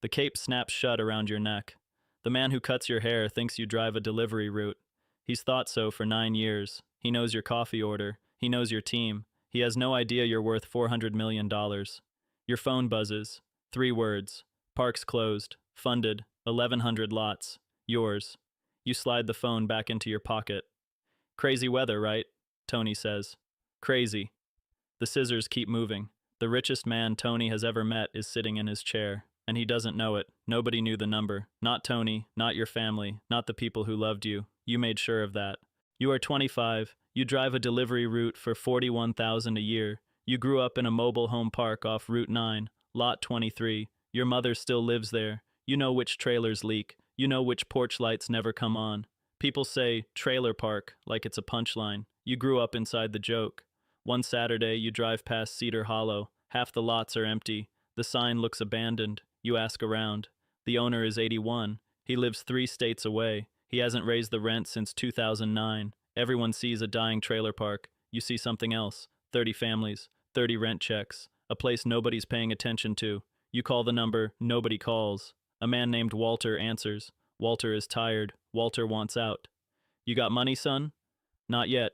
The cape snaps shut around your neck. The man who cuts your hair thinks you drive a delivery route. He's thought so for 9 years. He knows your coffee order. He knows your team. He has no idea you're worth $400 million. Your phone buzzes. 3 words. Parks closed. Funded. 1,100 lots. Yours. You slide the phone back into your pocket. Crazy weather, right? Tony says. Crazy. The scissors keep moving. The richest man Tony has ever met is sitting in his chair, and he doesn't know it. Nobody knew the number. Not Tony, not your family, not the people who loved you. You made sure of that. You are 25. You drive a delivery route for $41,000 a year. You grew up in a mobile home park off Route 9, Lot 23. Your mother still lives there. You know which trailers leak. You know which porch lights never come on. People say trailer park like it's a punchline. You grew up inside the joke. One Saturday, you drive past Cedar Hollow. Half the lots are empty. The sign looks abandoned. You ask around. The owner is 81. He lives 3 states away. He hasn't raised the rent since 2009. Everyone sees a dying trailer park. You see something else. 30 families, 30 rent checks, a place nobody's paying attention to. You call the number, nobody calls. A man named Walter answers. Walter is tired. Walter wants out. You got money, son? Not yet.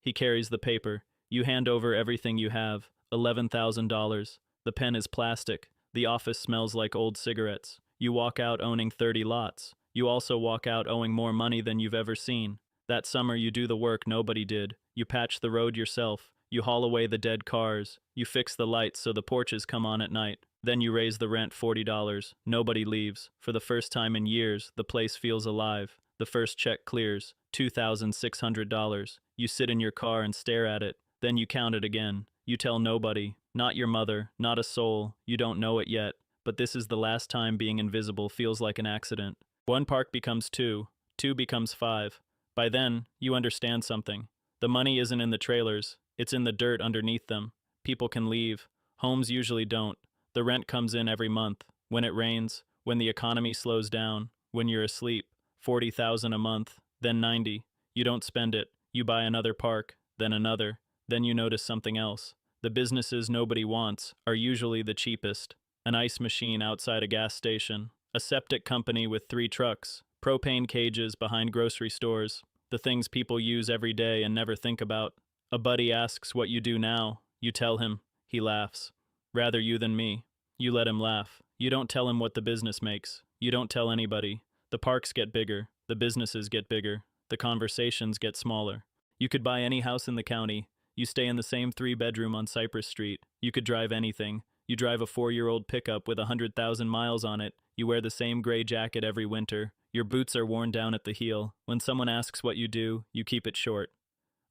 He carries the paper. You hand over everything you have. $11,000. The pen is plastic. The office smells like old cigarettes. You walk out owning 30 lots. You also walk out owing more money than you've ever seen. That summer you do the work nobody did. You patch the road yourself. You haul away the dead cars. You fix the lights so the porches come on at night. Then you raise the rent $40. Nobody leaves. For the first time in years, the place feels alive. The first check clears. $2,600. You sit in your car and stare at it. Then you count it again. You tell nobody. Not your mother. Not a soul. You don't know it yet. But this is the last time being invisible feels like an accident. 1 park becomes 2. 2 becomes 5. By then, you understand something. The money isn't in the trailers. It's in the dirt underneath them. People can leave. Homes usually don't. The rent comes in every month. When it rains, when the economy slows down, when you're asleep. $40,000 a month, then 90. You don't spend it. You buy another park, then another. Then you notice something else. The businesses nobody wants are usually the cheapest. An ice machine outside a gas station. A septic company with 3 trucks. Propane cages behind grocery stores. The things people use every day and never think about. A buddy asks what you do now. You tell him. He laughs. Rather you than me. You let him laugh. You don't tell him what the business makes. You don't tell anybody. The parks get bigger. The businesses get bigger. The conversations get smaller. You could buy any house in the county. You stay in the same 3-bedroom on Cypress Street. You could drive anything. You drive a 4-year-old pickup with 100,000 miles on it. You wear the same gray jacket every winter. Your boots are worn down at the heel. When someone asks what you do, you keep it short.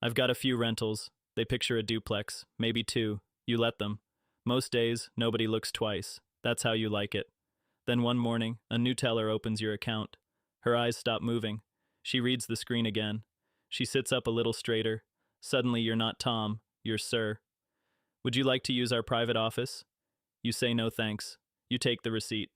I've got a few rentals. They picture a duplex, maybe 2. You let them. Most days, nobody looks twice. That's how you like it. Then one morning, a new teller opens your account. Her eyes stop moving. She reads the screen again. She sits up a little straighter. Suddenly you're not Tom, you're Sir. Would you like to use our private office? You say no thanks. You take the receipt.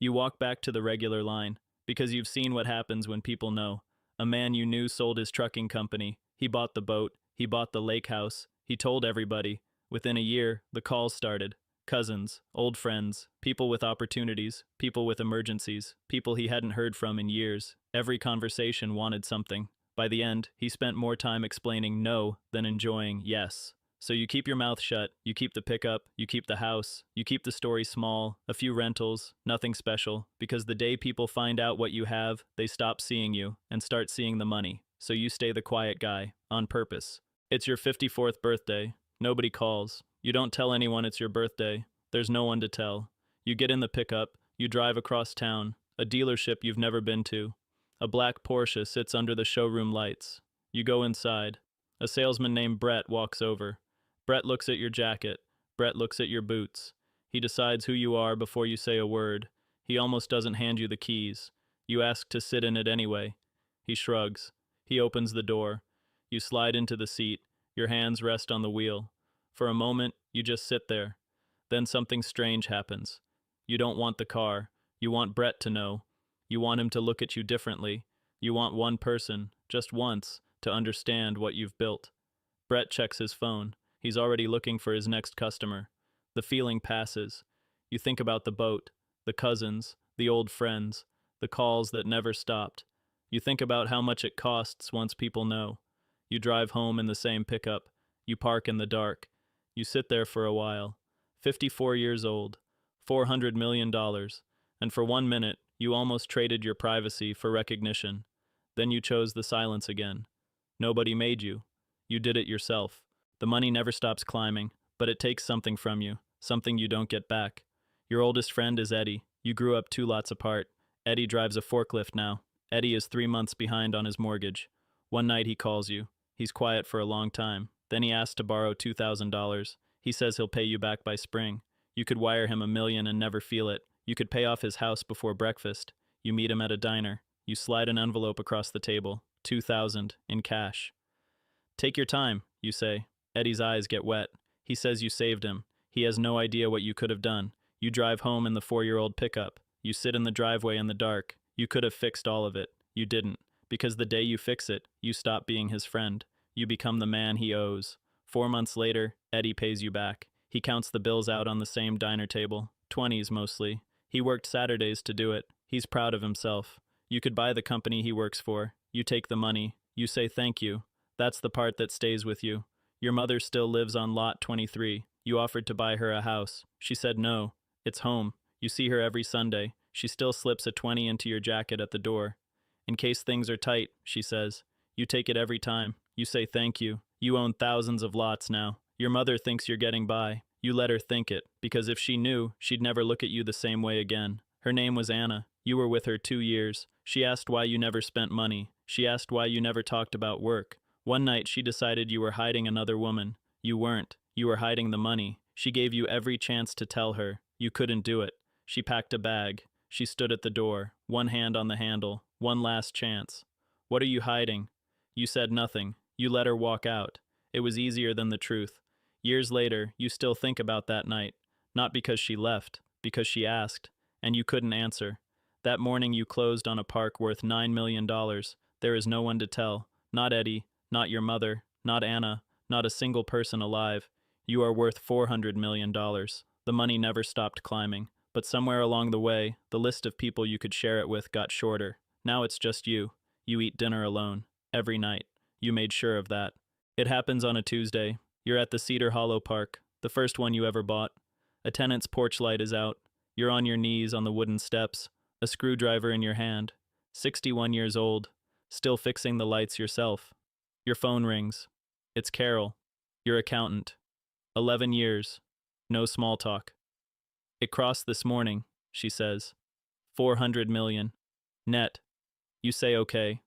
You walk back to the regular line, because you've seen what happens when people know. A man you knew sold his trucking company. He bought the boat. He bought the lake house. He told everybody. Within a year, the calls started. Cousins, old friends, people with opportunities, people with emergencies, people he hadn't heard from in years. Every conversation wanted something. By the end, he spent more time explaining no than enjoying yes. So you keep your mouth shut, you keep the pickup, you keep the house, you keep the story small, a few rentals, nothing special, because the day people find out what you have, they stop seeing you and start seeing the money. So you stay the quiet guy, on purpose. It's your 54th birthday. Nobody calls. You don't tell anyone it's your birthday. There's no one to tell. You get in the pickup, you drive across town, a dealership you've never been to. A black Porsche sits under the showroom lights. You go inside. A salesman named Brett walks over. Brett looks at your jacket. Brett looks at your boots. He decides who you are before you say a word. He almost doesn't hand you the keys. You ask to sit in it anyway. He shrugs. He opens the door. You slide into the seat. Your hands rest on the wheel. For a moment, you just sit there. Then something strange happens. You don't want the car. You want Brett to know. You want him to look at you differently. You want one person, just once, to understand what you've built. Brett checks his phone. He's already looking for his next customer. The feeling passes. You think about the boat. the cousins, the old friends, the calls that never stopped. You think about how much it costs once people know. You drive home in the same pickup. You park in the dark. You sit there for a while. 54 years old, $400 million, and for 1 minute, you almost traded your privacy for recognition. Then you chose the silence again. Nobody made you. You did it yourself. The money never stops climbing, but it takes something from you, something you don't get back. Your oldest friend is Eddie. You grew up 2 lots apart. Eddie drives a forklift now. Eddie is 3 months behind on his mortgage. One night he calls you. He's quiet for a long time. Then he asks to borrow $2,000. He says he'll pay you back by spring. You could wire him $1 million and never feel it. You could pay off his house before breakfast. You meet him at a diner. You slide an envelope across the table. $2,000 in cash. Take your time, you say. Eddie's eyes get wet. He says you saved him. He has no idea what you could have done. You drive home in the 4-year-old pickup. You sit in the driveway in the dark. You could have fixed all of it. You didn't. Because the day you fix it, you stop being his friend. You become the man he owes. 4 months later, Eddie pays you back. He counts the bills out on the same diner table. 20s mostly. He worked Saturdays to do it. He's proud of himself. You could buy the company he works for. You take the money. You say thank you. That's the part that stays with you. Your mother still lives on lot 23. You offered to buy her a house. She said no. It's home. You see her every Sunday. She still slips a 20 into your jacket at the door. In case things are tight, she says. You take it every time. You say thank you. You own thousands of lots now. Your mother thinks you're getting by. You let her think it, because if she knew, she'd never look at you the same way again. Her name was Anna. You were with her 2 years. She asked why you never spent money. She asked why you never talked about work. One night she decided you were hiding another woman. You weren't. You were hiding the money. She gave you every chance to tell her. You couldn't do it. She packed a bag. She stood at the door, one hand on the handle. One last chance. What are you hiding? You said nothing. You let her walk out. It was easier than the truth. Years later, you still think about that night. Not because she left, because she asked, and you couldn't answer. That morning you closed on a park worth $9 million. There is no one to tell. Not Eddie, not your mother, not Anna, not a single person alive. You are worth $400 million. The money never stopped climbing. But somewhere along the way, the list of people you could share it with got shorter. Now it's just you. You eat dinner alone. Every night. You made sure of that. It happens on a Tuesday. You're at the Cedar Hollow Park, the first one you ever bought. A tenant's porch light is out. You're on your knees on the wooden steps, a screwdriver in your hand. 61 years old. Still fixing the lights yourself. Your phone rings. It's Carol, your accountant. 11 years. No small talk. It crossed this morning, she says. 400 million. Net. You say okay.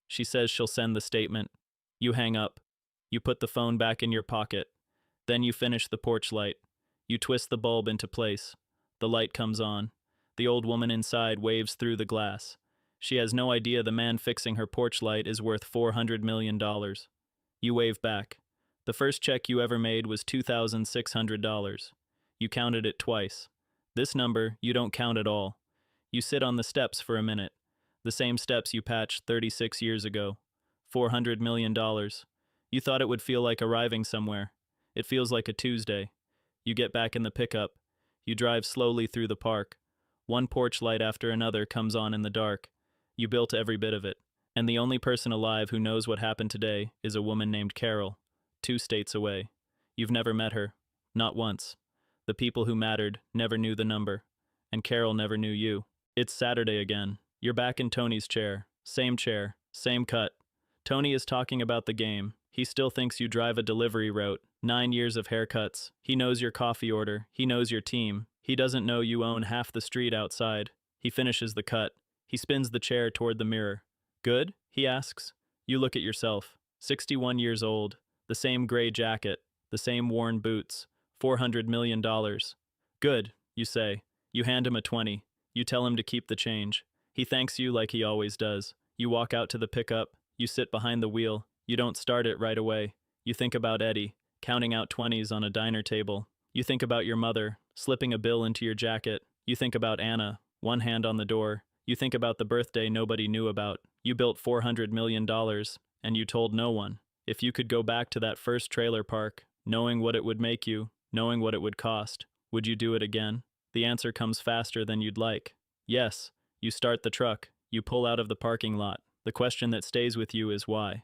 She says she'll send the statement. You hang up. You put the phone back in your pocket. Then you finish the porch light. You twist the bulb into place. The light comes on. The old woman inside waves through the glass. She has no idea the man fixing her porch light is worth $400 million. You wave back. The first check you ever made was $2,600. You counted it twice. This number you don't count at all. You sit on the steps for a minute. The same steps you patched 36 years ago. $400 million. You thought it would feel like arriving somewhere. It feels like a Tuesday. You get back in the pickup. You drive slowly through the park. One porch light after another comes on in the dark. You built every bit of it. And the only person alive who knows what happened today is a woman named Carol, 2 states away. You've never met her. Not once. The people who mattered never knew the number. And Carol never knew you. It's Saturday again. You're back in Tony's chair. Same cut. Tony is talking about the game. He still thinks you drive a delivery route. 9 years of haircuts. He knows your coffee order. He knows your team. He doesn't know you own half the street outside. He finishes the cut. He spins the chair toward the mirror. Good? He asks. You look at yourself. 61 years old. The same gray jacket. The same worn boots. $400 million. Good, you say. You hand him a 20. You tell him to keep the change. He thanks you like he always does. You walk out to the pickup. You sit behind the wheel. You don't start it right away. You think about Eddie, counting out 20s on a diner table. You think about your mother, slipping a bill into your jacket. You think about Anna, one hand on the door. You think about the birthday nobody knew about. You built $400 million, and you told no one. If you could go back to that first trailer park, knowing what it would make you, knowing what it would cost, would you do it again? The answer comes faster than you'd like. Yes, you start the truck, you pull out of the parking lot. The question that stays with you is why.